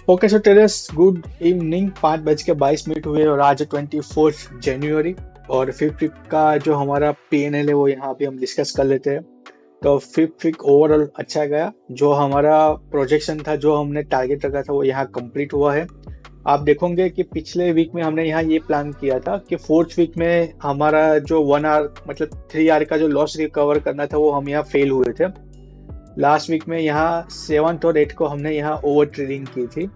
Okay so terrace good evening. 5:22 हुए और आज 24 जनवरी और फिफ्थ वीक का जो हमारा PNL है वो यहाँ पे हम डिस्कस कर लेते हैं। तो फिफ्थ वीक ओवरऑल अच्छा गया। जो हमारा प्रोजेक्शन था, जो हमने टारगेट रखा था, वो यहाँ कंप्लीट हुआ है। आप देखोगे कि पिछले वीक में हमने यहाँ ये प्लान किया था कि फोर्थ वीक में हमारा जो 1 आवर मतलब 3 आवर का जो लॉस रिकवर करना था वो हम यहाँ फेल हुए थे। लास्ट वीक में यहाँ 7th और 8th को हमने यहाँ ओवर ट्रेडिंग की थी।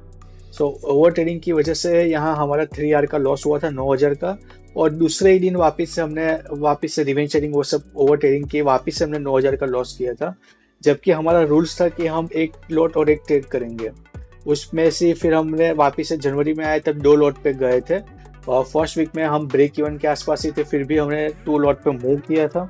सो ओवर ट्रेडिंग की वजह से यहाँ हमारा 3 आवर का लॉस हुआ था 9,000 का। और दूसरे ही दिन वापस से रिवेंज ट्रेडिंग वो सब ओवर ट्रेडिंग की, वापस से हमने 9,000 का लॉस किया था। जबकि हमारा रूल्स था कि हम एक लॉट और एक ट्रेड करेंगे। उसमें से फिर हमने वापस से जनवरी में आए तब 2 लॉट पे गए थे। और फर्स्ट वीक में हम ब्रेक इवन के आसपास ही थे, फिर भी हमने 2 लॉट पे मूव किया था।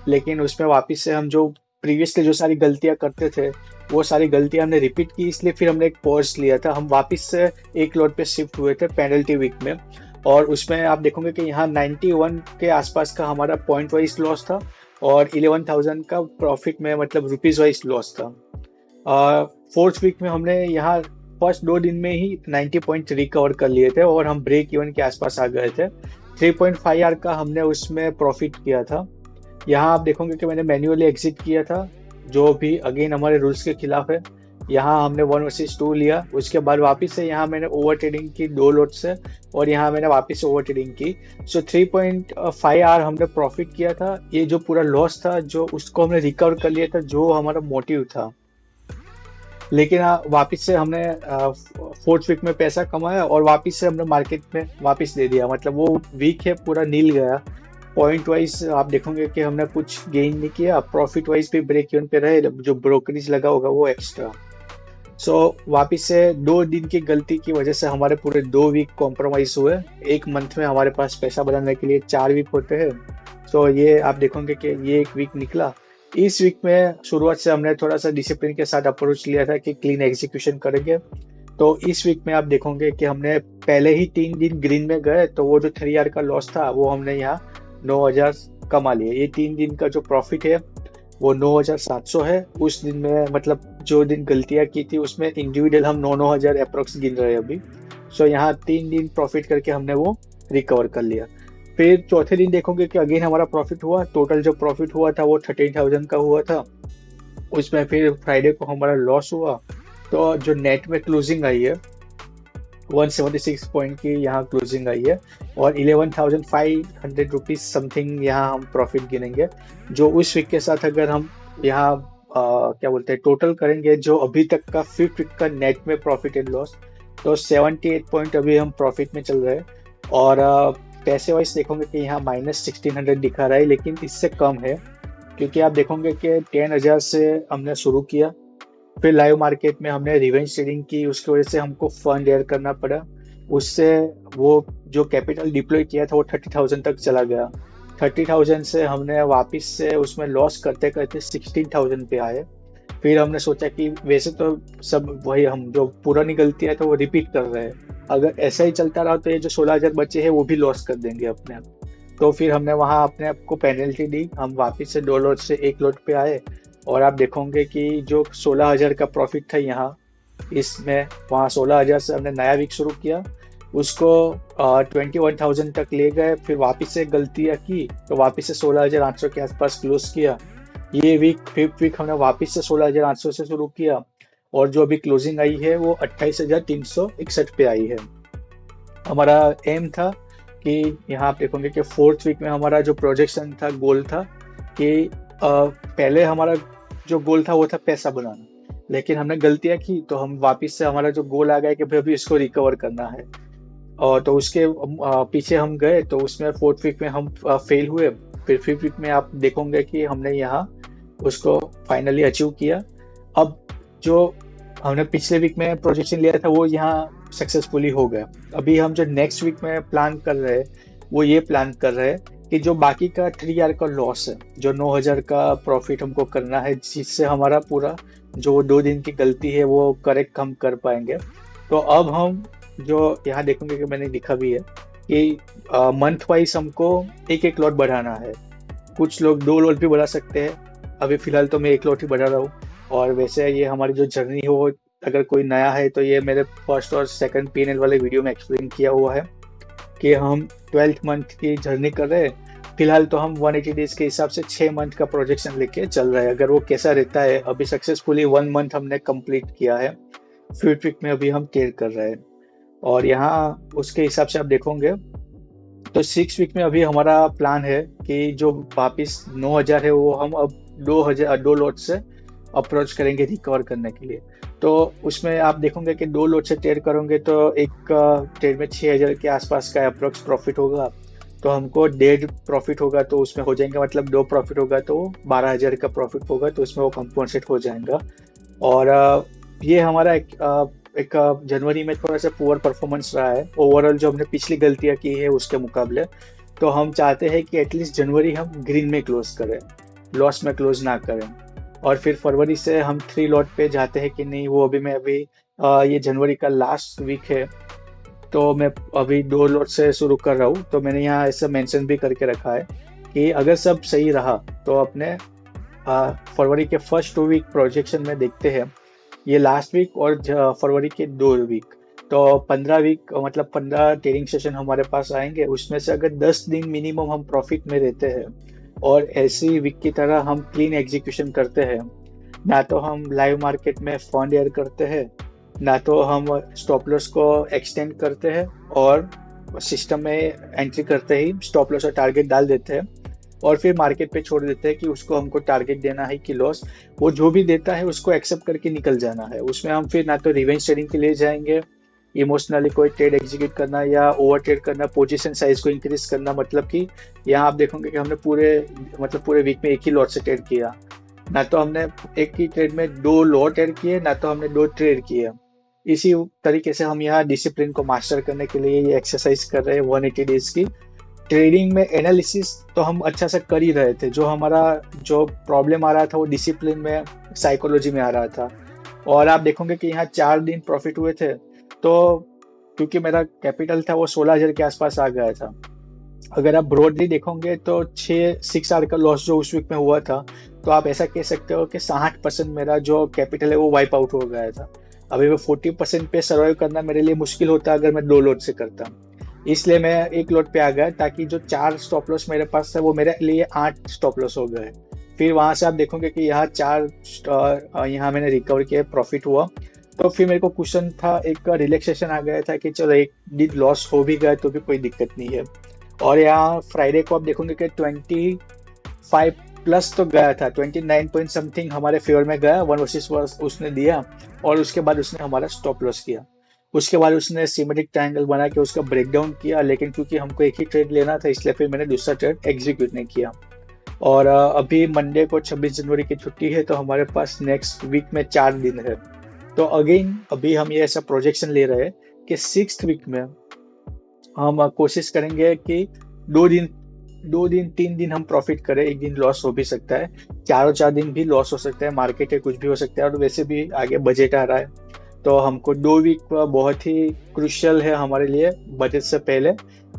लेकिन उसमें वापस से हम जो प्रीवियसली जो सारी गलतियां करते थे वो सारी गलतियां हमने रिपीट की, इसलिए फिर हमने एक पॉज लिया था। हम वापस से एक लॉट पे शिफ्ट हुए थे पेनल्टी वीक में। और उसमें आप देखोगे कि यहाँ 91 के आसपास का हमारा पॉइंट वाइज लॉस था और 11,000 का प्रॉफिट में मतलब रुपीज वाइज लॉस था। फोर्थ वीक में हमने यहाँ फर्स्ट 2 दिन में ही 90 पॉइंट रिकवर कर लिए थे और हम ब्रेक इवन के आसपास आ गए थे। 3.5 आर का हमने उसमें प्रॉफिट किया था। यहाँ आप देखोगे कि मैंने मैन्युअली एग्जिट किया था, जो भी अगेन हमारे रूल्स के खिलाफ है। यहाँ हमने 1 vs 2 लिया, उसके बाद वापस से यहाँ मैंने ओवर ट्रेडिंग की 2 लॉट से और यहाँ मैंने वापस से ओवर ट्रेडिंग की। सो 3.5 आर हमने प्रॉफिट किया था। ये जो पूरा लॉस था जो उसको हमने रिकवर कर लिया था, जो हमारा मोटिव था। लेकिन वापस से हमने फोर्थ वीक में पैसा कमाया और वापस से हमने मार्केट में वापस दे दिया। मतलब वो वीक है पूरा नील गया। पॉइंट वाइज आप देखोगे कि हमने कुछ गेन नहीं किया, प्रॉफिट वाइज भी ब्रेक इवन पे रहे, जो ब्रोकरेज लगा होगा वो एक्स्ट्रा। सो वापस से 2 दिन की गलती की वजह से हमारे पूरे 2 वीक कॉम्प्रोमाइज हुए। एक मंथ में हमारे पास पैसा बनाने के लिए 4 वीक होते हैं। सो ये आप देखोगे कि ये एक वीक निकला। इस वीक में शुरुआत से हमने थोड़ा सा डिसिप्लिन के साथ अप्रोच लिया था कि क्लीन एग्जीक्यूशन करेंगे। तो इस वीक में आप देखोगे कि हमने पहले ही 3 दिन ग्रीन में गए, तो वो जो 3 आवर का लॉस था वो हमने यहाँ 9,000 कमा लिए। ये 3 दिन का जो प्रॉफिट है वो 9,700 है। उस दिन में मतलब जो दिन गलतियां की थी उसमें इंडिविजुअल हम 9,000 अप्रोक्स गिन रहे हैं अभी। सो यहाँ 3 दिन प्रॉफिट करके हमने वो रिकवर कर लिया। फिर चौथे दिन देखोगे कि अगेन हमारा प्रॉफिट हुआ। टोटल जो प्रॉफिट हुआ था वो 13,000 का हुआ था। उसमें फिर फ्राइडे को हमारा लॉस हुआ। तो जो नेट में क्लोजिंग आई है 176 पॉइंट की यहाँ क्लोजिंग आई है और 11,500 रुपीज समथिंग यहाँ हम प्रॉफिट गिनेंगे। जो उस वीक के साथ अगर हम यहाँ क्या बोलते हैं टोटल करेंगे, जो अभी तक का फिफ्थ वीक का नेट में प्रॉफिट एंड लॉस, तो 78 पॉइंट अभी हम प्रॉफिट में चल रहे हैं। और पैसे वाइज देखोगे कि यहाँ -1600 दिखा रहा है, लेकिन इससे कम है क्योंकि आप देखोगे कि 10,000 से हमने शुरू किया। फिर लाइव मार्केट में हमने रिवेंज ट्रेडिंग की, उसकी वजह से हमको फंड एयर करना पड़ा। उससे वो जो कैपिटल डिप्लॉय किया था वो 30,000 तक चला गया। 30,000 से हमने वापस से उसमें लॉस करते करते 16,000 पे आए। फिर हमने सोचा कि वैसे तो सब वही हम जो पुरानी गलतियां तो वो रिपीट कर रहे हैं, अगर ऐसा ही चलता रहा तो ये जो 16,000 बचे हैं वो भी लॉस कर देंगे अपने आप। तो फिर हमने वहाँ अपने आप को पेनल्टी दी, हम वापस से 2 लॉट से 1 लॉट पे आए। और आप देखोगे कि जो 16,000 का प्रॉफिट था यहाँ इसमें, वहाँ 16,000 से हमने नया वीक शुरू किया, उसको 21,000 तक ले गए। फिर वापस से गलतियाँ की तो वापस से 16,800 के आसपास क्लोज किया। ये वीक फिफ्थ वीक हमने वापस से 16,800 से शुरू किया और जो अभी क्लोजिंग आई है वो 28,361 पे आई है। हमारा एम था कि यहाँ आप देखोगे कि फोर्थ वीक में हमारा जो प्रोजेक्शन था, गोल था कि पहले हमारा जो गोल था वो था पैसा बनाना, लेकिन हमने गलतियां की तो हम वापस से हमारा जो गोल आ गया कि भाई अभी इसको रिकवर करना है। और तो उसके पीछे हम गए, तो उसमें फोर्थ वीक में हम फेल हुए। फिर फिफ्थ वीक में आप देखोगे कि हमने यहाँ उसको फाइनली अचीव किया। अब जो हमने पिछले वीक में प्रोजेक्शन लिया था वो यहाँ सक्सेसफुली हो गया। अभी हम जो नेक्स्ट वीक में प्लान कर रहे हैं वो ये प्लान कर रहे हैं कि जो बाकी का 3 आवर का लॉस है, जो 9,000 का प्रॉफिट हमको करना है, जिससे हमारा पूरा जो 2 दिन की गलती है वो करेक्ट हम कर पाएंगे। तो अब हम जो यहाँ देखेंगे कि मैंने लिखा भी है कि मंथ वाइज हमको एक लॉट बढ़ाना है। कुछ लोग 2 लॉट भी बढ़ा सकते हैं, अभी फिलहाल तो मैं 1 लॉट ही बढ़ा रहा हूँ। और वैसे ये हमारी जो जर्नी है वो अगर कोई नया है तो ये मेरे फर्स्ट और सेकंड पीएनएल वाले वीडियो में एक्सप्लेन किया हुआ है कि हम 12th मंथ की जर्नी कर रहे हैं। फिलहाल तो हम 180 डेज के हिसाब से 6 मंथ का प्रोजेक्शन लेके चल रहे हैं। अगर वो कैसा रहता है, अभी सक्सेसफुली 1 मंथ हमने कंप्लीट किया है, 5th वीक में अभी हम टेयर कर रहे हैं। और यहाँ उसके हिसाब से आप देखोगे तो 6 वीक में अभी हमारा प्लान है कि जो वापिस 9,000 है वो हम अब 2 लोड से अप्रोच करेंगे रिकवर करने के लिए। तो उसमें आप देखोगे कि 2 लोड से ट्रेड करोगे तो एक ट्रेड में 6,000 के आसपास का अप्रोक्स प्रॉफिट होगा। तो हमको 1.5 प्रॉफिट होगा तो उसमें हो जाएंगे, मतलब 2 प्रॉफिट होगा तो 12,000 का प्रॉफिट होगा, तो उसमें वो कंपनसेट हो जाएगा। और ये हमारा एक जनवरी में थोड़ा सा पुअर परफॉर्मेंस रहा है ओवरऑल, जो हमने पिछली गलतियां की है उसके मुकाबले। तो हम चाहते हैं कि एटलीस्ट जनवरी हम ग्रीन में क्लोज करें, लॉस में क्लोज ना करें। और फिर फरवरी से हम 3 लॉट पे जाते हैं कि नहीं, वो अभी ये जनवरी का लास्ट वीक है तो मैं अभी 2 लॉट से शुरू कर रहा हूँ। तो मैंने यहाँ ऐसा मेंशन भी करके रखा है कि अगर सब सही रहा तो अपने फरवरी के फर्स्ट 2 वीक प्रोजेक्शन में देखते हैं, ये लास्ट वीक और फरवरी के 2 वीक, तो 15 वीक मतलब 15 ट्रेडिंग सेशन हमारे पास आएंगे। उसमें से अगर 10 दिन मिनिमम हम प्रॉफिट में रहते हैं और ऐसी वीक की तरह हम क्लीन एग्जीक्यूशन करते हैं, ना तो हम लाइव मार्केट में फंड एयर करते हैं, ना तो हम स्टॉप लॉस को एक्सटेंड करते हैं और सिस्टम में एंट्री करते ही स्टॉप लॉस और टारगेट डाल देते हैं और फिर मार्केट पे छोड़ देते हैं कि उसको हमको टारगेट देना है कि लॉस, वो जो भी देता है उसको एक्सेप्ट करके निकल जाना है। उसमें हम फिर ना तो रिवेंज ट्रेडिंग के लिए जाएंगे, इमोशनली कोई ट्रेड एग्जीक्यूट करना या ओवर ट्रेड करना, पोजीशन साइज को इंक्रीज करना। मतलब कि यहाँ आप देखोगे कि हमने पूरे वीक में एक ही लॉट से ट्रेड किया, ना तो हमने एक ही ट्रेड में 2 लॉट ट्रेड किए, ना तो हमने 2 ट्रेड किए। इसी तरीके से हम यहाँ डिसिप्लिन को मास्टर करने के लिए ये एक्सरसाइज कर रहे हैं 180 डेज की। ट्रेडिंग में एनालिसिस तो हम अच्छा सा कर ही रहे थे, जो हमारा जो प्रॉब्लम आ रहा था वो डिसिप्लिन में, साइकोलॉजी में आ रहा था। और आप देखोगे कि यहाँ 4 दिन प्रॉफिट हुए थे, तो क्योंकि मेरा कैपिटल था वो 16,000 के आसपास आ गया था। अगर आप ब्रॉडली देखोगे तो 6 आवर का लॉस जो उस वीक में हुआ था, तो आप ऐसा कह सकते हो कि 60% मेरा जो कैपिटल है वो वाइप आउट हो गया था। अभी वो 40% पे सर्वाइव करना मेरे लिए मुश्किल होता अगर मैं 2 लोड से करता। इसलिए मैं 1 लोड पे आ गया, ताकि जो 4 स्टॉप लॉस मेरे पास था वो मेरे लिए 8 स्टॉप लॉस हो गए। फिर वहां से आप देखोगे कि यहाँ 4 यहाँ मैंने रिकवर किया, प्रॉफिट हुआ। तो फिर मेरे को क्वेश्चन था, एक रिलैक्सेशन आ गया था कि चलो एक दिन लॉस हो भी गया तो भी कोई दिक्कत नहीं है। और यहाँ फ्राइडे को आप देखोगे कि 25 प्लस तो गया था, 29 पॉइंट समथिंग हमारे फेवर में गया, 1 वर्सेस उसने दिया और उसके बाद उसने हमारा स्टॉप लॉस किया। उसके बाद उसने सिमेट्रिक ट्रायंगल बना के उसका ब्रेकडाउन किया, लेकिन क्योंकि हमको एक ही ट्रेड लेना था इसलिए फिर मैंने दूसरा ट्रेड एग्जीक्यूट नहीं किया। और अभी मंडे को 26 जनवरी की छुट्टी है, तो हमारे पास नेक्स्ट वीक में 4 दिन है। तो अगेन अभी हम ये ऐसा प्रोजेक्शन ले रहे हैं कि 6th वीक में हम कोशिश करेंगे कि 3 दिन हम प्रॉफिट करें। एक दिन लॉस हो भी सकता है, 4 दिन भी लॉस हो सकता है, मार्केट है कुछ भी हो सकता है। और वैसे भी आगे बजट आ रहा है, तो हमको 2 वीक बहुत ही क्रुशियल है हमारे लिए। बजट से पहले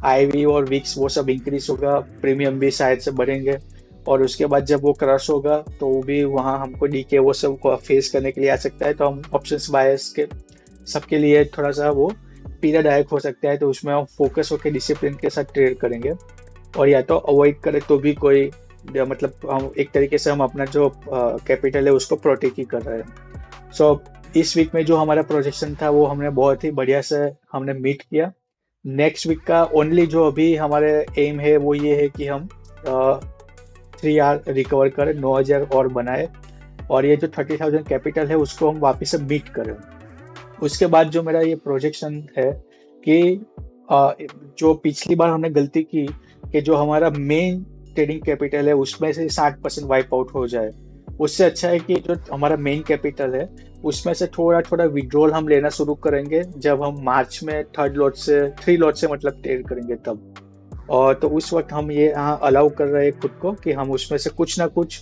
आईवी और वीक्स वो सब इंक्रीज होगा, प्रीमियम भी शायद से बढ़ेंगे, और उसके बाद जब वो क्रश होगा तो वो भी वहाँ हमको डीके वो सब को फेस करने के लिए आ सकता है। तो हम ऑप्शंस बायर्स के सबके लिए थोड़ा सा वो पीरियड आयक हो सकता है, तो उसमें हम फोकस होकर डिसिप्लिन के साथ ट्रेड करेंगे। और या तो अवॉइड करें तो भी कोई मतलब हम एक तरीके से हम अपना जो कैपिटल है उसको प्रोटेक्ट ही कर रहे हैं। सो इस वीक में जो हमारा प्रोजेक्शन था वो हमने बहुत ही बढ़िया से हमने मीट किया। नेक्स्ट वीक का ओनली जो अभी हमारे एम है वो ये है कि हम 3 आर रिकवर करें, 9,000 और बनाए, और ये जो 30,000 कैपिटल है उसको हम वापस से बीट करें। उसके बाद जो मेरा ये प्रोजेक्शन है कि जो पिछली बार हमने गलती की कि जो हमारा मेन ट्रेडिंग कैपिटल है उसमें से 60% वाइप आउट हो जाए, उससे अच्छा है कि जो हमारा मेन कैपिटल है उसमें से थोड़ा थोड़ा विड्रॉल हम लेना शुरू करेंगे जब हम मार्च में 3 लॉट से मतलब ट्रेड करेंगे तब। और तो उस वक्त हम ये यहाँ अलाउ कर रहे हैं खुद को कि हम उसमें से कुछ ना कुछ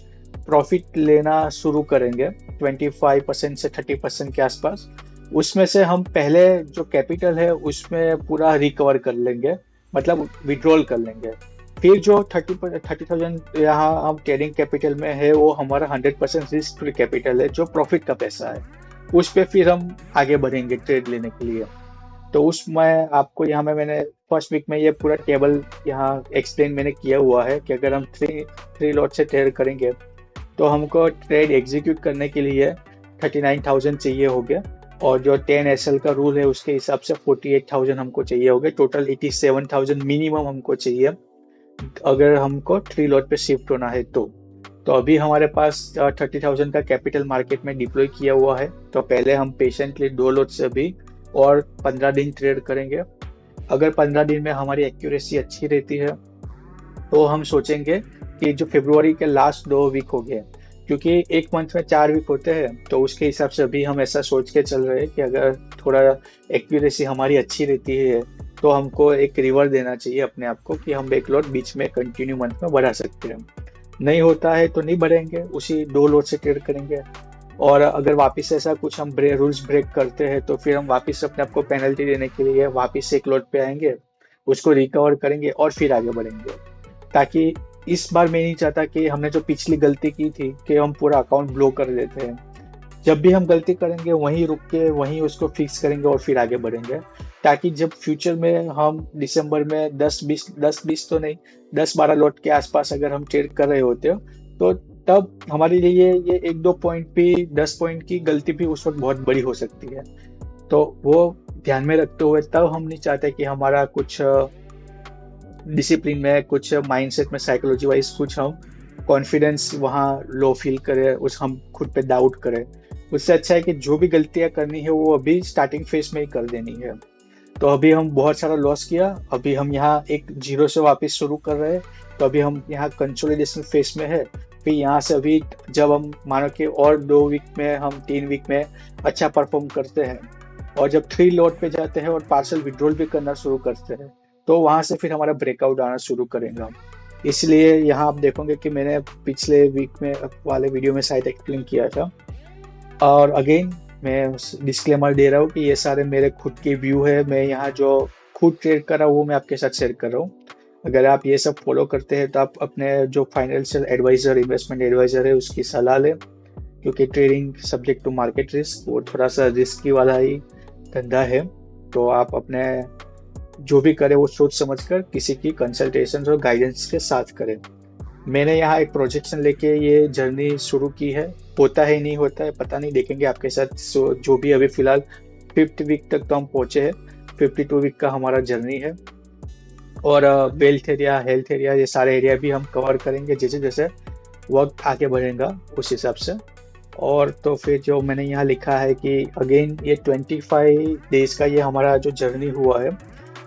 प्रॉफिट लेना शुरू करेंगे 25% से 30% के आसपास। उसमें से हम पहले जो कैपिटल है उसमें पूरा रिकवर कर लेंगे, मतलब विड्रॉल कर लेंगे। फिर जो 30,000 यहाँ हम ट्रेडिंग कैपिटल में है वो हमारा 100% रिस्क फ्री कैपिटल है, जो प्रॉफिट का पैसा है। उस पे फिर हम आगे बढ़ेंगे ट्रेड लेने के लिए। तो उसमें आपको यहाँ में मैंने फर्स्ट वीक में ये पूरा टेबल यहाँ एक्सप्लेन मैंने किया हुआ है कि अगर हम थ्री थ्री लॉट से ट्रेड करेंगे तो हमको ट्रेड एग्जीक्यूट करने के लिए 39,000 चाहिए हो गया, और जो 10 SL का रूल है उसके हिसाब से 48,000 हमको चाहिए हो गया। टोटल 87,000 मिनिमम हमको चाहिए अगर हमको थ्री लॉट पे शिफ्ट होना है तो अभी हमारे पास 30,000 का कैपिटल मार्केट में डिप्लॉय किया हुआ है। तो पहले हम पेशेंटली 2 लॉट से अभी और 15 दिन ट्रेड करेंगे। अगर 15 दिन में हमारी एक्यूरेसी अच्छी रहती है तो हम सोचेंगे कि जो फरवरी के लास्ट 2 वीक हो गए, क्योंकि एक मंथ में 4 वीक होते हैं, तो उसके हिसाब से अभी हम ऐसा सोच के चल रहे हैं कि अगर थोड़ा एक्यूरेसी हमारी अच्छी रहती है तो हमको एक रिवर देना चाहिए अपने आप को कि हम एक लॉट बीच में कंटिन्यू मंथ में बढ़ा सकते हैं। नहीं होता है तो नहीं बढ़ेंगे, उसी 2 लॉट से ट्रेड करेंगे। और अगर वापस ऐसा कुछ हम रूल्स ब्रेक करते हैं तो फिर हम वापस अपने आप को पेनल्टी देने के लिए वापस एक लॉट पे आएंगे, उसको रिकवर करेंगे और फिर आगे बढ़ेंगे। ताकि इस बार मैं नहीं चाहता कि हमने जो पिछली गलती की थी कि हम पूरा अकाउंट ब्लॉक कर देते हैं। जब भी हम गलती करेंगे वहीं रुक के वहीं उसको फिक्स करेंगे और फिर आगे बढ़ेंगे, ताकि जब फ्यूचर में हम दिसंबर में 10-20 तो नहीं, 10-12 लॉट के आसपास अगर हम ट्रेड कर रहे होते हो तो तब हमारे लिए ये 1-2 पॉइंट भी, 10 पॉइंट की गलती भी उस वक्त बहुत बड़ी हो सकती है। तो वो ध्यान में रखते हुए तब हम नहीं चाहते कि हमारा कुछ डिसिप्लिन में, कुछ माइंडसेट में, साइकोलॉजी वाइज कुछ हम कॉन्फिडेंस वहाँ लो फील करें, उस हम खुद पे डाउट करें। उससे अच्छा है कि जो भी गलतियां करनी है वो अभी स्टार्टिंग फेज में ही कर देनी है। तो अभी हम बहुत सारा लॉस किया, अभी हम यहाँ एक 0 से वापस शुरू कर रहे हैं। तो अभी हम यहाँ कंसोलिडेशन फेज में है। फिर यहाँ से अभी जब हम मानो कि और 2 वीक में, हम 3 वीक में अच्छा परफॉर्म करते हैं और जब 3 लॉट पे जाते हैं और पार्सल विड्रॉल भी करना शुरू करते हैं तो वहां से फिर हमारा ब्रेकआउट आना शुरू करेगा। इसलिए यहाँ आप देखोगे कि मैंने पिछले वीक में वाले वीडियो में शायद एक्सप्लेन किया था। और अगेन मैं डिस्क्लेमर दे रहा हूँ कि ये सारे मेरे खुद के व्यू है, मैं यहाँ जो खुद ट्रेड कर रहा हूँ वो मैं आपके साथ शेयर कर रहा हूँ। अगर आप ये सब फॉलो करते हैं तो आप अपने जो फाइनेंशियल एडवाइजर, इन्वेस्टमेंट एडवाइजर है उसकी सलाह लें, क्योंकि trading subject to market risk वो थोड़ा सा रिस्की वाला ही धंधा है। तो आप अपने जो भी करें वो सोच समझ कर किसी की कंसल्टेशन और गाइडेंस के साथ करें। मैंने यहाँ एक प्रोजेक्शन लेके ये जर्नी शुरू की है, होता है नहीं होता है पता नहीं, देखेंगे आपके साथ। जो भी अभी फिलहाल 5th वीक तक तो हम पहुंचे हैं, 52 वीक का हमारा जर्नी है। और वेल्थ एरिया, हेल्थ एरिया, ये सारे एरिया भी हम कवर करेंगे जैसे जैसे वक्त आगे बढ़ेगा उस हिसाब से। और तो फिर जो मैंने यहाँ लिखा है कि अगेन ये 25 डेज का ये हमारा जो जर्नी हुआ है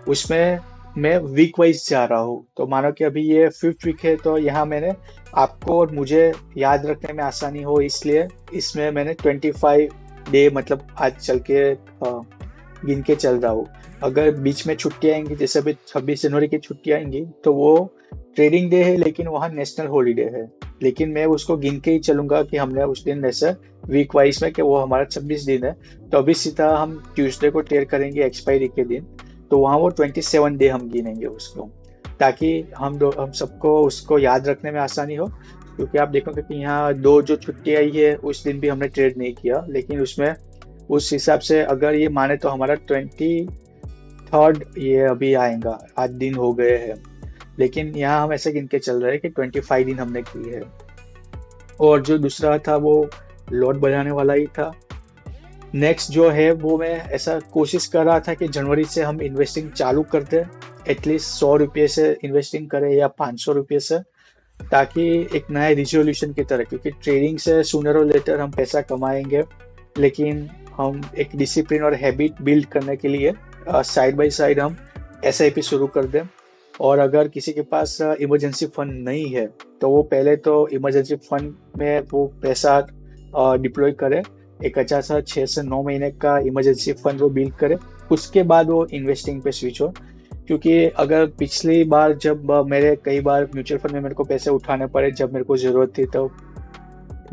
उसमें मैं वीक वाइज जा रहा हूँ। तो मानो कि अभी ये 5th वीक है, तो यहाँ मैंने आपको और मुझे याद रखने में आसानी हो इसलिए इसमें मैंने 25 डे मतलब आज चल के गिन के चल रहा हूँ। अगर बीच में छुट्टियाँ आएंगी, जैसे अभी 26 जनवरी की छुट्टी आएंगी, तो वो ट्रेडिंग डे है लेकिन वहाँ नेशनल हॉलीडे है, लेकिन मैं उसको गिन के ही चलूंगा कि हमने उस दिन ऐसा वीक वाइज में कि वो हमारा 26 दिन है। तो अभी सीधा हम ट्यूसडे को ट्रेड करेंगे एक्सपायरी के दिन, तो वहाँ वो 27 डे हम गिनेंगे उसको, ताकि हम सबको उसको याद रखने में आसानी हो। क्योंकि आप देखोगे कि यहाँ 2 जो छुट्टी आई है उस दिन भी हमने ट्रेड नहीं किया, लेकिन उसमें उस हिसाब से अगर ये माने तो हमारा 23rd ये अभी आएगा, 8 दिन हो गए हैं। लेकिन यहाँ हम ऐसे गिन के चल रहे हैं कि 25 दिन हमने की है। और जो दूसरा था वो लॉट बढ़ाने वाला ही था। नेक्स्ट जो है वो मैं ऐसा कोशिश कर रहा था कि जनवरी से हम इन्वेस्टिंग चालू कर दें, एटलीस्ट 100 रुपये से इन्वेस्टिंग करें या 500 रुपये से, ताकि एक नया रिजोल्यूशन की तरह, क्योंकि ट्रेडिंग से सूनर और लेटर हम पैसा कमाएंगे, लेकिन हम एक डिसिप्लिन और हैबिट बिल्ड करने के लिए साइड बाय साइड हम SIP शुरू कर दें। और अगर किसी के पास इमरजेंसी फंड नहीं है तो वो पहले तो इमरजेंसी फंड में वो पैसा डिप्लॉय करे, एक अच्छा सा 6 से 9 महीने का इमरजेंसी फंड वो बिल्ड करे, उसके बाद वो इन्वेस्टिंग पे स्विच हो। क्योंकि अगर पिछली बार जब मेरे कई बार म्यूचुअल फंड में मेरे को पैसे उठाने पड़े जब मेरे को ज़रूरत थी, तो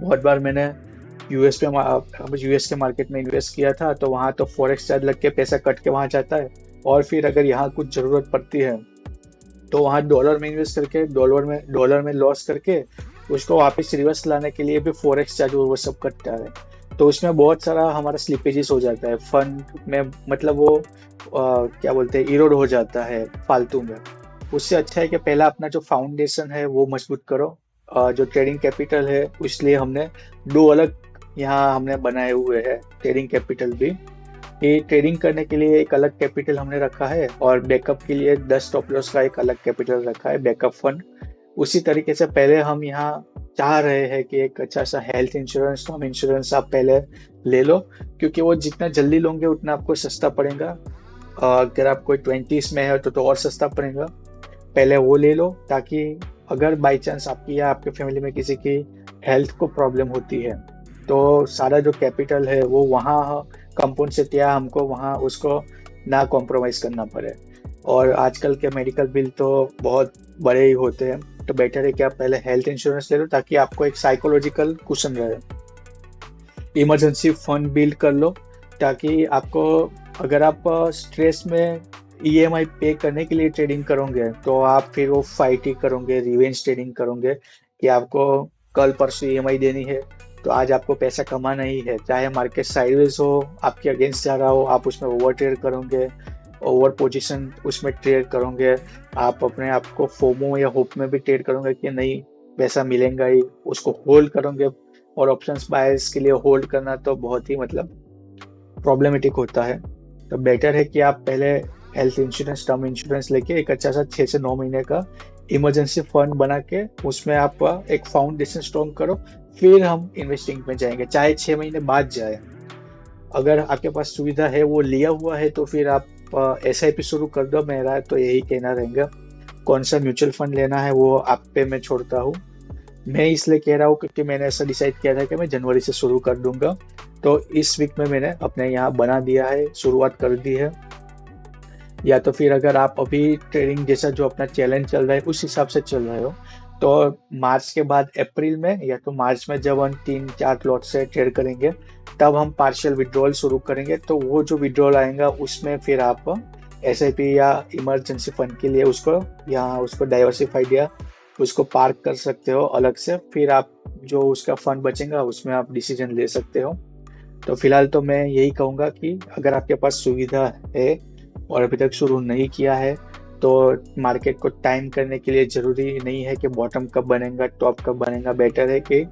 बहुत बार मैंने यूएस के मार्केट में इन्वेस्ट किया था, तो वहाँ तो फॉरेक्स चार्ज लग के पैसा कट के वहाँ जाता है। और फिर अगर यहाँ कुछ ज़रूरत पड़ती है तो वहाँ डॉलर में इन्वेस्ट करके डॉलर में लॉस करके उसको वापस रिवर्स लाने के लिए भी फॉरेक्स चार्ज वो सब कटता है। तो उसमें बहुत सारा हमारा स्लिपेजेस हो जाता है फंड में, मतलब वो क्या बोलते हैं, इरोड हो जाता है फालतू में। उससे अच्छा है कि पहला अपना जो फाउंडेशन है वो मजबूत करो। जो ट्रेडिंग कैपिटल है, इसलिए हमने दो अलग यहाँ हमने बनाए हुए हैं ट्रेडिंग कैपिटल भी। ये ट्रेडिंग करने के लिए एक अलग कैपिटल हमने रखा है, और बैकअप के लिए 10 स्टॉप लॉस का एक अलग कैपिटल रखा है, बैकअप फंड। उसी तरीके से पहले हम यहाँ चाह रहे हैं कि एक अच्छा सा हेल्थ इंश्योरेंस, टर्म इंश्योरेंस आप पहले ले लो, क्योंकि वो जितना जल्दी लोगे उतना आपको सस्ता पड़ेगा। अगर आप कोई 20s में है तो और सस्ता पड़ेगा। पहले वो ले लो, ताकि अगर बाई चांस आपकी या आपके फैमिली में किसी की हेल्थ को प्रॉब्लम होती है, तो सारा जो कैपिटल है वो वहाँ कंपाउंड से दिया, हमको वहाँ उसको ना कॉम्प्रोमाइज करना पड़े। और आजकल के मेडिकल बिल तो बहुत बड़े ही होते हैं, तो बेटर है कि आप पहले हेल्थ इंश्योरेंस ले लो, ताकि आपको एक साइकोलॉजिकल कुशन रहे। इमरजेंसी फंड बिल्ड कर लो, ताकि आपको, अगर आप स्ट्रेस में ईएमआई पे करने के लिए ट्रेडिंग करोगे, तो आप फिर वो फाइट ही करोगे, रिवेंज ट्रेडिंग करोगे कि आपको कल परसों ईएमआई देनी है, तो आज आपको पैसा कमाना ही है। चाहे मार्केट साइडवेज हो, आपके अगेंस्ट जा रहा हो, आप उसमें ओवर ट्रेड करोगे, ओवर पोजीशन उसमें ट्रेड करोगे। आप अपने आप को फोमो या होप में भी ट्रेड करोगे कि नहीं पैसा मिलेगा ही, उसको होल्ड करोगे। और ऑप्शंस बायर्स के लिए होल्ड करना तो बहुत ही मतलब प्रॉब्लमेटिक होता है। तो बेटर है कि आप पहले हेल्थ इंश्योरेंस, टर्म इंश्योरेंस लेके एक अच्छा सा 6 से 9 महीने का इमरजेंसी फंड बना के उसमें आप एक फाउंडेशन स्ट्रॉन्ग करो, फिर हम इन्वेस्टिंग में जाएंगे, चाहे 6 महीने बाद जाए। अगर आपके पास सुविधा है, वो लिया हुआ है, तो फिर आप SIP शुरू कर दो। मेरा तो यही कहना रहेगा। कौन सा म्यूचुअल फंड लेना है वो आप पे मैं छोड़ता हूँ। मैं इसलिए कह रहा हूँ क्योंकि मैंने ऐसा डिसाइड किया था कि मैं जनवरी से शुरू कर दूंगा, तो इस वीक में मैंने अपने यहाँ बना दिया है, शुरुआत कर दी है। या तो फिर अगर आप अभी ट्रेडिंग जैसा जो अपना चैलेंज चल रहा है उस हिसाब से चल रहे हो, तो मार्च के बाद अप्रैल में, या तो मार्च में जब हम 3-4 लॉट से ट्रेड करेंगे, तब हम पार्शियल विड्रॉल शुरू करेंगे। तो वो जो विड्रॉल आएगा उसमें फिर आप SIP या इमरजेंसी फंड के लिए उसको, या उसको डाइवर्सिफाइड या उसको पार्क कर सकते हो अलग से। फिर आप जो उसका फंड बचेगा उसमें आप डिसीजन ले सकते हो। तो फिलहाल तो मैं यही कहूँगा कि अगर आपके पास सुविधा है और अभी तक शुरू नहीं किया है, तो मार्केट को टाइम करने के लिए जरूरी नहीं है कि बॉटम कब बनेगा, टॉप कब बनेगा। बेटर है कि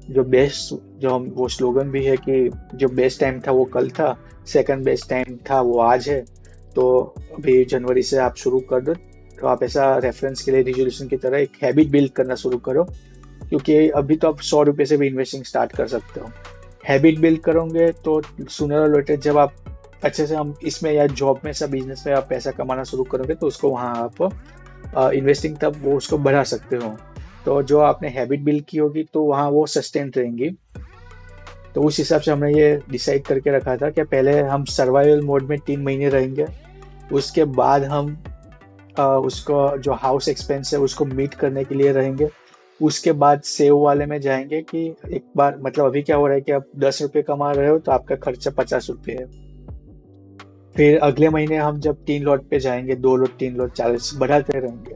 जो बेस्ट, जो हम वो स्लोगन भी है कि जो बेस्ट टाइम था वो कल था, सेकंड बेस्ट टाइम था वो आज है। तो अभी जनवरी से आप शुरू कर दो। तो आप ऐसा रेफरेंस के लिए रिजोल्यूशन की तरह एक हैबिट बिल्ड करना शुरू करो, क्योंकि अभी तो आप 100 रुपये से भी इन्वेस्टिंग स्टार्ट कर सकते हो। हैबिट बिल्ड करोगे तो सूनर और लेटर जब आप अच्छे से, हम इसमें या जॉब में, सब बिजनेस में आप पैसा कमाना शुरू करोगे, तो उसको वहाँ आप इन्वेस्टिंग तब वो उसको बढ़ा सकते हो। तो जो आपने हैबिट बिल्ड की होगी तो वहाँ वो सस्टेन रहेंगी। तो उस हिसाब से हमने ये डिसाइड करके रखा था कि पहले हम सर्वाइवल मोड में 3 महीने रहेंगे, उसके बाद हम उसको जो हाउस एक्सपेंस है उसको मीट करने के लिए रहेंगे। उसके बाद सेव वाले में जाएंगे कि एक बार, मतलब अभी क्या हो रहा है कि आप 10 रुपये कमा रहे हो तो आपका खर्चा 50 रुपये है। फिर अगले महीने हम जब 3 लॉट पे जाएंगे, 2 लॉट, 3 लॉट, 40 बढ़ाते रहेंगे।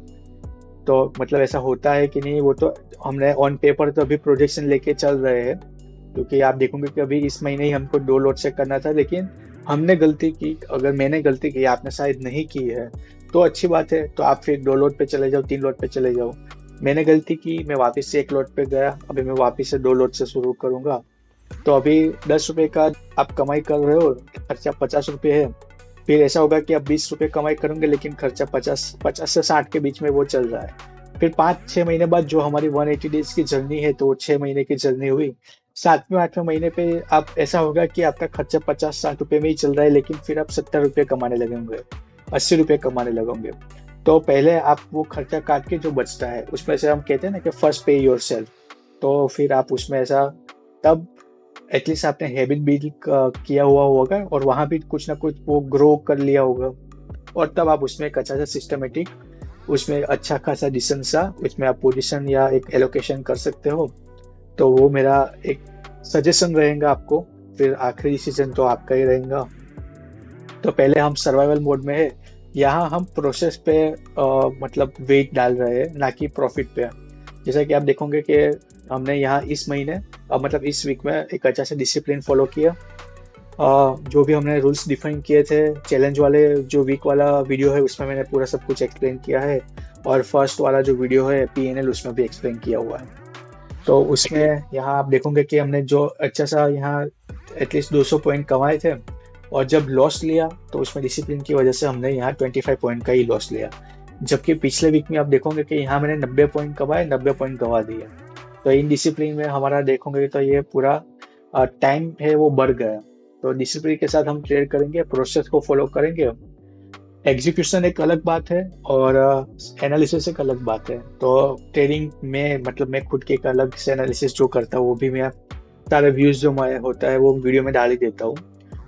तो मतलब ऐसा होता है कि नहीं, वो तो हमने ऑन पेपर तो अभी प्रोजेक्शन लेके चल रहे हैं, क्योंकि आप देखोगे कि अभी इस महीने ही हमको 2 लॉट से करना था, लेकिन हमने गलती की। अगर मैंने गलती की, आपने शायद नहीं की है, तो अच्छी बात है, तो आप फिर 2 लॉट पे चले जाओ, 3 लॉट पे चले जाओ। मैंने गलती की, मैं वापस से 1 लॉट पे गया, अभी मैं वापस से 2 लॉट से शुरू करूंगा। तो अभी 10 रुपये का आप कमाई कर रहे हो, खर्चा 50 रुपये है। फिर ऐसा होगा कि आप 20 रुपये कमाई करोगे, लेकिन खर्चा 50 से 60 के बीच में वो चल रहा है। फिर 5-6 महीने बाद जो हमारी 180 डेज की जर्नी है, तो वो 6 महीने की जर्नी हुई। 7वें-8वें महीने पे आप, ऐसा होगा कि आपका खर्चा 50-60 रुपये में ही चल रहा है, लेकिन फिर आप 70 रुपये कमाने लगेंगे, 80 रुपये कमाने लगेंगे। तो पहले आप वो खर्चा काट के जो बचता है उसमें से, हम कहते हैं ना कि फर्स्ट पे योर सेल्फ, तो फिर आप उसमें ऐसा, तब एटलीस्ट आपने हैबिट बिल्ड किया हुआ होगा और वहाँ भी कुछ ना कुछ वो ग्रो कर लिया होगा, और तब आप उसमें एक अच्छा सा सिस्टमेटिक, उसमें अच्छा खासा डिसेंट सा, उसमें आप पोजीशन या एक एलोकेशन कर सकते हो। तो वो मेरा एक सजेशन रहेगा आपको। फिर आखिरी डिसीजन तो आपका ही रहेगा। तो पहले हम सर्वाइवल मोड में है, यहाँ हम प्रोसेस पे मतलब वेट डाल रहे हैं, ना कि प्रॉफिट पे। जैसा कि आप देखोगे कि हमने यहाँ इस महीने मतलब इस वीक में एक अच्छा सा डिसिप्लिन फॉलो किया। जो भी हमने रूल्स डिफाइन किए थे चैलेंज वाले, जो वीक वाला वीडियो है उसमें मैंने पूरा सब कुछ एक्सप्लेन किया है, और फर्स्ट वाला जो वीडियो है PNL उसमें भी एक्सप्लेन किया हुआ है। तो उसमें यहाँ आप देखोगे कि हमने जो अच्छा सा यहाँ एटलीस्ट 200 पॉइंट कमाए थे, और जब लॉस लिया तो उसमें डिसिप्लिन की वजह से हमने यहाँ 25 पॉइंट का ही लॉस लिया। जबकि पिछले वीक में आप देखोगे कि यहाँ मैंने 90 पॉइंट कमाए, 90 पॉइंट गवा दिए। तो इन डिसिप्लिन में हमारा देखोगे तो ये पूरा टाइम है वो बढ़ गया। तो डिसिप्लिन के साथ हम ट्रेड करेंगे, प्रोसेस को फॉलो करेंगे। एग्जीक्यूशन एक अलग बात है और एनालिसिस एक अलग बात है। तो ट्रेडिंग में मतलब मैं खुद के एक अलग से एनालिसिस जो करता हूँ वो भी मैं सारे व्यूज जो मैं होता है वो वीडियो में डाल ही देता हूँ।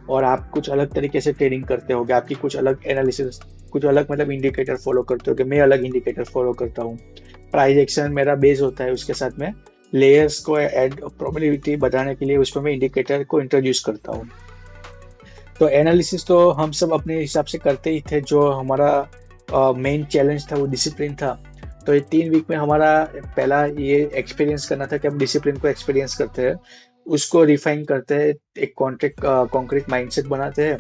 और आप कुछ अलग तरीके से ट्रेडिंग करते होगे, आपकी कुछ अलग एनालिसिस, कुछ अलग मतलब इंडिकेटर फॉलो करते होगे, मैं अलग इंडिकेटर फॉलो करता हूँ। प्राइस एक्शन मेरा बेस होता है, उसके साथ में लेयर्स को ऐड प्रोबेबिलिटी बढ़ाने के लिए उसमें मैं इंडिकेटर को इंट्रोड्यूस करता हूँ। तो एनालिसिस तो हम सब अपने हिसाब से करते ही थे। जो हमारा मेन चैलेंज था वो डिसिप्लिन था। तो ये 3 वीक में हमारा पहला ये एक्सपीरियंस करना था कि हम डिसिप्लिन को एक्सपीरियंस करते हैं, उसको रिफाइन करते हैं, एक कॉन्क्रीट माइंडसेट बनाते हैं।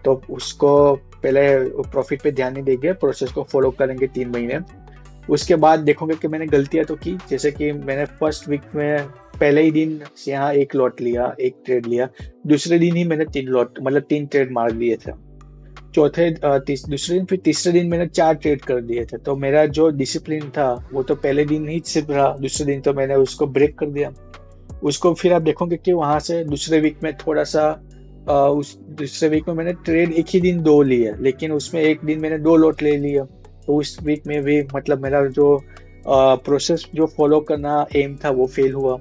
तो उसको पहले प्रॉफिट पे ध्यान नहीं देंगे, प्रोसेस को फॉलो करेंगे 3 महीने। उसके बाद देखोगे कि मैंने गलतियां तो की, जैसे कि मैंने फर्स्ट वीक में पहले ही दिन यहाँ एक लॉट लिया, एक ट्रेड लिया, दूसरे दिन ही मैंने 3 लॉट मतलब 3 ट्रेड मार दिए थे। दूसरे दिन फिर तीसरे दिन मैंने 4 ट्रेड कर दिए थे। तो मेरा जो डिसिप्लिन था वो तो पहले दिन ही सिर्फ रहा, दूसरे दिन तो मैंने उसको ब्रेक कर दिया। उसको फिर आप देखोगे कि वहां से दूसरे वीक में थोड़ा सा उस दूसरे वीक में मैंने ट्रेड एक ही दिन 2 लिए, लेकिन उसमें एक दिन मैंने 2 लॉट ले लिया। तो उस वीक में भी मतलब मेरा जो प्रोसेस जो फॉलो करना एम था वो फेल हुआ।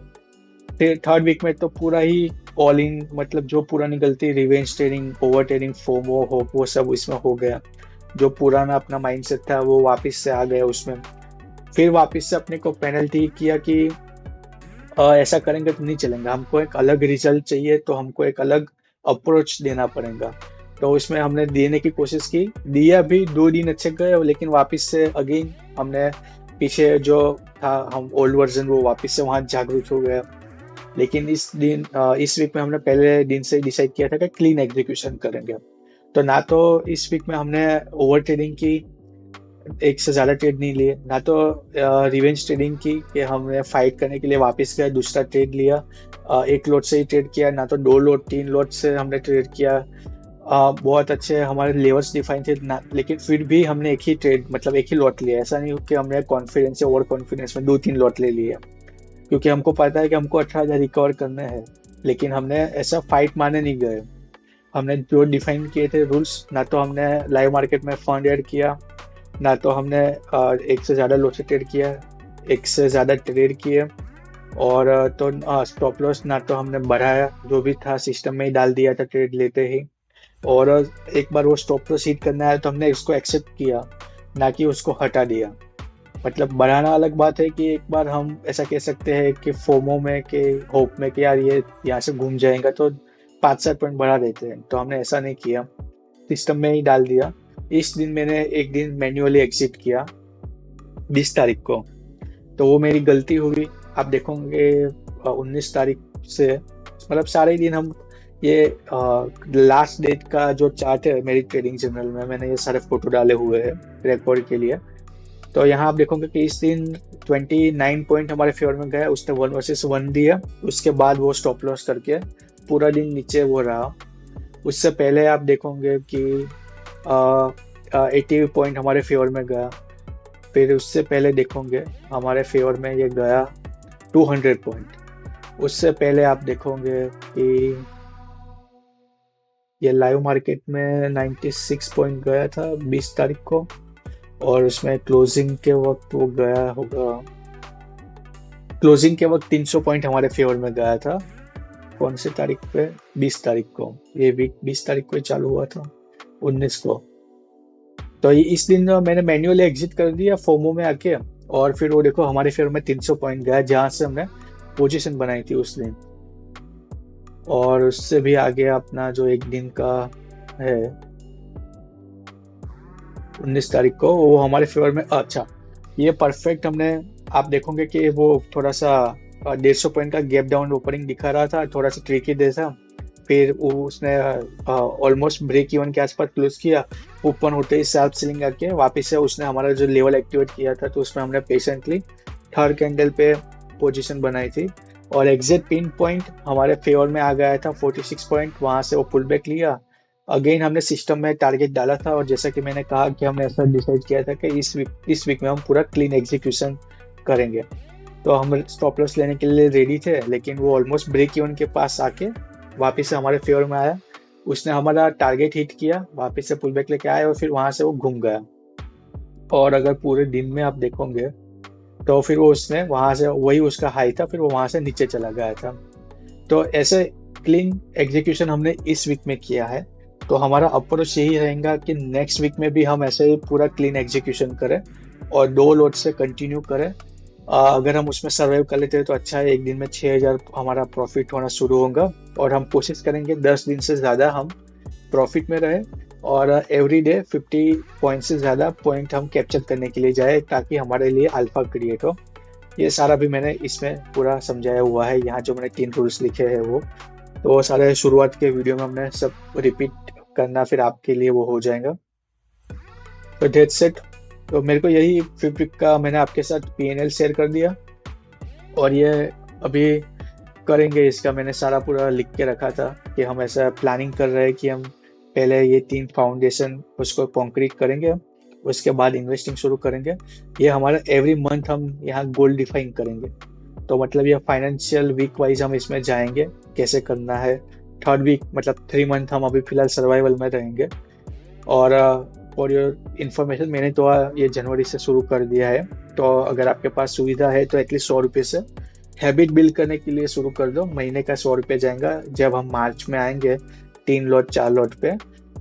फिर थर्ड वीक में तो पूरा ही ऑल इन, मतलब जो पुरानी गलती revenge trading, over trading, FOMO hope वो सब इसमें हो गया। जो पुराना अपना माइंडसेट था वो वापस से आ गया उसमें। फिर वापस से अपने को पेनल्टी किया कि ऐसा करेंगे तो नहीं चलेगा, हमको एक अलग रिजल्ट चाहिए, तो हमको एक अलग अप्रोच देना पड़ेगा। तो उसमें हमने देने की कोशिश की, दिया भी, 2 दिन अच्छे गए, लेकिन वापस से अगेन हमने पीछे जो था हम ओल्ड वर्जन वो वापस से वहाँ जागरूक हो गया। लेकिन इस वीक में हमने पहले दिन से डिसाइड किया था कि क्लीन एग्जीक्यूशन करेंगे। तो ना तो इस वीक में हमने ओवर ट्रेडिंग की, एक से ज्यादा ट्रेड नहीं लिए, ना तो रिवेंज ट्रेडिंग की कि हमने फाइट करने के लिए वापस गए दूसरा ट्रेड लिया, एक लॉट से ही ट्रेड किया, ना तो 2 लॉट 3 लॉट से हमने ट्रेड किया। बहुत अच्छे हमारे लेवल्स डिफाइन थे ना, लेकिन फिर भी हमने एक ही ट्रेड मतलब एक ही लॉट लिया। ऐसा नहीं हो कि हमने कॉन्फिडेंस या ओवर कॉन्फिडेंस में 2-3 लॉट ले लिए, क्योंकि हमको पता है कि हमको 18,000 रिकवर करने हैं। लेकिन हमने ऐसा फाइट मारने नहीं गए। हमने जो डिफाइन किए थे रूल्स, ना तो हमने लाइव मार्केट में फंड ऐड किया, ना तो हमने एक से ज़्यादा लॉट से ट्रेड किया, एक से ज़्यादा ट्रेड किए, और तो स्टॉप लॉस ना तो हमने बढ़ाया, जो भी था सिस्टम में ही डाल दिया था ट्रेड लेते ही। और एक बार वो स्टॉप लॉस हिट करना है तो हमने इसको एक्सेप्ट किया, ना कि उसको हटा दिया। मतलब बढ़ाना अलग बात है कि एक बार हम ऐसा कह सकते हैं कि फोमो में कि होप में कि यार ये यहाँ से घूम जाएगा तो 5-7 पॉइंट बढ़ा देते हैं, तो हमने ऐसा नहीं किया, सिस्टम में ही डाल दिया। इस दिन मैंने एक दिन मैन्युअली एग्जिट किया 20 तारीख को, तो वो मेरी गलती हुई। आप देखोगे 19 तारीख से मतलब सारे दिन हम ये लास्ट डेट का जो चार्ट है मेरी ट्रेडिंग जर्नल में, मैंने ये सारे फोटो डाले हुए हैं रिकॉर्ड के लिए। तो यहाँ आप देखोगे कि इस दिन 29 पॉइंट हमारे फेवर में गया, उसने 1 वर्सेस 1 दिया, उसके बाद वो स्टॉप लॉस करके पूरा दिन नीचे वो रहा। उससे पहले आप देखोगे कि 80 पॉइंट हमारे फेवर में गया। फिर उससे पहले देखोगे हमारे फेवर में ये गया 200 पॉइंट। उससे पहले आप देखोगे कि ये लाइव मार्केट में 96 पॉइंट गया था 20 तारीख को, और उसमें क्लोजिंग के वक्त वो गया होगा, क्लोजिंग के वक्त 300 पॉइंट हमारे फेवर में गया था। कौन सी तारीख पे? 20 तारीख को। ये वीक 20 तारीख को ही चालू हुआ था, 19 को। तो इस दिन मैंने मैन्युअली एग्जिट कर दिया फोमो में आके, और फिर वो देखो हमारे फेवर में 300 पॉइंट गया जहां से हमने पोजीशन बनाई थी उस दिन। और उससे भी आगे अपना जो एक दिन का है 19 तारीख को, वो हमारे फेवर में। अच्छा, ये परफेक्ट हमने, आप देखोगे कि वो थोड़ा सा 150 पॉइंट का गैप डाउन ओपनिंग दिखा रहा था, थोड़ा सा ट्रिकी जैसा। फिर उसने ऑलमोस्ट ब्रेक इवन के आसपास क्लोज किया, ओपन होते ही सेल्फ सीलिंग आके वापस से उसने हमारा जो लेवल एक्टिवेट किया था, तो उसमें हमने पेशेंटली थर्ड कैंडल पे पोजीशन बनाई थी और एग्जैक्ट पिन पॉइंट हमारे फेवर में आ गया था 46 पॉइंट। वहां से वो पुल बैक लिया। अगेन हमने सिस्टम में टारगेट डाला था और जैसा कि मैंने कहा कि हमने ऐसा डिसाइड किया था कि इस वीक में हम पूरा क्लीन एग्जीक्यूशन करेंगे। तो हम स्टॉप लॉस लेने के लिए रेडी थे, लेकिन वो ऑलमोस्ट ब्रेक इवन के पास आके वापस से हमारे फेवर में आया। उसने हमारा टारगेट हिट किया, वापस से पुल बैक लेके आया और फिर वहां से वो घूम गया। और अगर पूरे दिन में आप देखोगे तो फिर वो उसने वहां से, वही उसका हाई था, फिर वो वहां से नीचे चला गया था। तो ऐसे क्लीन एग्जीक्यूशन हमने इस वीक में किया है। तो हमारा अप्रोच यही रहेगा कि नेक्स्ट वीक में भी हम ऐसे ही पूरा क्लीन एग्जीक्यूशन करें और 2 लोड से कंटिन्यू करें। अगर हम उसमें सर्वाइव कर लेते हैं तो अच्छा है, एक दिन में 6000 हमारा प्रॉफिट होना शुरू होगा। और हम कोशिश करेंगे 10 दिन से ज़्यादा हम प्रॉफिट में रहे और एवरी डे 50 पॉइंट से ज़्यादा पॉइंट हम कैप्चर करने के लिए जाए, ताकि हमारे लिए अल्फा क्रिएट हो। ये सारा भी मैंने इसमें पूरा समझाया हुआ है। यहाँ जो मैंने 3 रूल्स लिखे हैं वो तो सारे शुरुआत के वीडियो में हमने सब रिपीट करना, फिर आपके लिए वो हो जाएगा। तो दैट्स इट। तो मेरे को यही 5th वीक का मैंने आपके साथ PNL शेयर कर दिया और ये अभी करेंगे। इसका मैंने सारा पूरा लिख के रखा था कि हम ऐसा प्लानिंग कर रहे हैं कि हम पहले ये 3 फाउंडेशन उसको कॉन्क्रीट करेंगे, उसके बाद इन्वेस्टिंग शुरू करेंगे। ये हमारा एवरी मंथ हम यहाँ गोल डिफाइन करेंगे। तो मतलब ये फाइनेंशियल वीक वाइज हम इसमें जाएंगे कैसे करना है। 3rd वीक मतलब 3 मंथ हम अभी फिलहाल सर्वाइवल में रहेंगे। और फॉर योर इन्फॉर्मेशन, मैंने तो ये जनवरी से शुरू कर दिया है। तो अगर आपके पास सुविधा है तो एटलीस्ट 100 रुपये से हैबिट बिल्ड करने के लिए शुरू कर दो। महीने का 100 रुपये जाएगा। जब हम मार्च में आएंगे 3 लॉट 4 लॉट पे,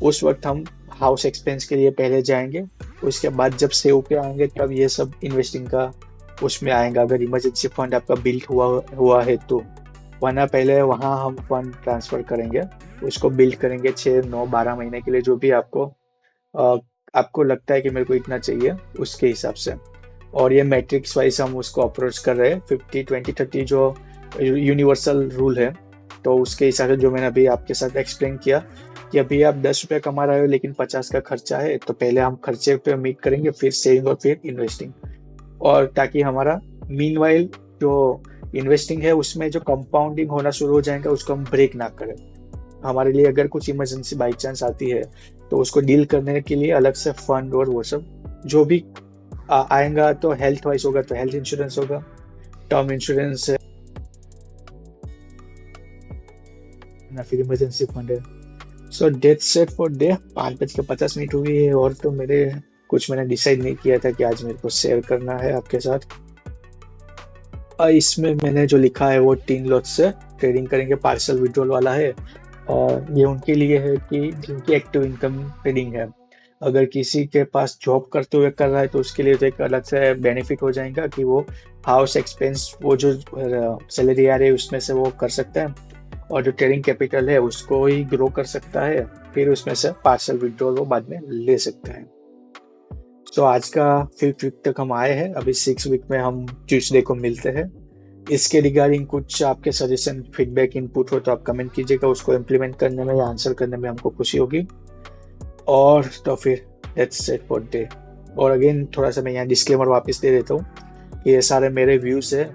उस वक्त हम हाउस एक्सपेंस के लिए पहले जाएंगे। उसके बाद जब सेव पे आएंगे तब ये सब इन्वेस्टिंग का उसमें आएगा, अगर इमरजेंसी फंड आपका बिल्ड हुआ है तो। वरना पहले वहाँ हम फंड ट्रांसफर करेंगे, उसको बिल्ड करेंगे 6, 9, 12 महीने के लिए, जो भी आपको लगता है कि मेरे को इतना चाहिए उसके हिसाब से। और ये मैट्रिक्स वाइज हम उसको अप्रोच कर रहे हैं। 50, 20, 30 जो यूनिवर्सल रूल है, तो उसके हिसाब से जो मैंने अभी आपके साथ एक्सप्लेन किया कि अभी आप 10 रुपये कमा रहे हो लेकिन 50 का खर्चा है, तो पहले हम खर्चे पे मीट करेंगे, फिर सेविंग और फिर इन्वेस्टिंग। और ताकि हमारा मीनवाइल जो इन्वेस्टिंग है उसमें जो कंपाउंडिंग होना शुरू हो जाएगा, उसको हम ब्रेक ना करें। हमारे लिए अगर कुछ इमरजेंसी बाई चांस आती है तो उसको डील करने के लिए अलग से फंड और वो सब जो भी आएगा, तो हेल्थ वाइज होगा तो हेल्थ इंश्योरेंस होगा, टर्म इंश्योरेंस है ना, फिर इमरजेंसी फंड है। So that's it for day. 5:50 हुई है और तो मैंने डिसाइड नहीं किया था कि आज मेरे को शेयर करना है आपके साथ। इसमें मैंने जो लिखा है वो 3 लॉट से ट्रेडिंग करेंगे, पार्सल विड्रॉल वाला है। और ये उनके लिए है कि जिनकी एक्टिव इनकम ट्रेडिंग है। अगर किसी के पास जॉब करते हुए कर रहा है तो उसके लिए तो एक अलग से बेनिफिट हो जाएगा कि वो हाउस एक्सपेंस, वो जो सैलरी आ रही है उसमें से वो कर सकता है, और जो ट्रेडिंग कैपिटल है उसको ही ग्रो कर सकता है, फिर उसमें से पार्सल विड्रॉल वो बाद में ले सकता है। तो आज का 5th वीक तक हम आए हैं। अभी 6th वीक में हम ट्यूसडे को मिलते हैं। इसके रिगार्डिंग कुछ आपके सजेशन, फीडबैक, इनपुट हो तो आप कमेंट कीजिएगा। उसको इम्प्लीमेंट करने में या आंसर करने में हमको खुशी होगी। और तो फिर दैट्स इट फॉर डे। और अगेन थोड़ा सा मैं यहाँ डिस्क्लेमर वापस दे देता हूँ कि ये सारे मेरे व्यूज़ है,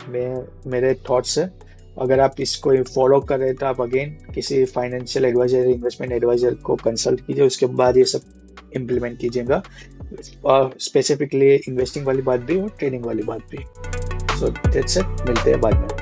मेरे थॉट्स है। अगर आप इसको फॉलो कर रहे हैं तो आप अगेन किसी फाइनेंशियल एडवाइजर, इन्वेस्टमेंट एडवाइजर को कंसल्ट कीजिए, उसके बाद ये सब इम्प्लीमेंट कीजिएगा। और स्पेसिफिकली इन्वेस्टिंग वाली बात भी और ट्रेडिंग वाली बात भी। सो दैट्स इट, मिलते हैं बाद में।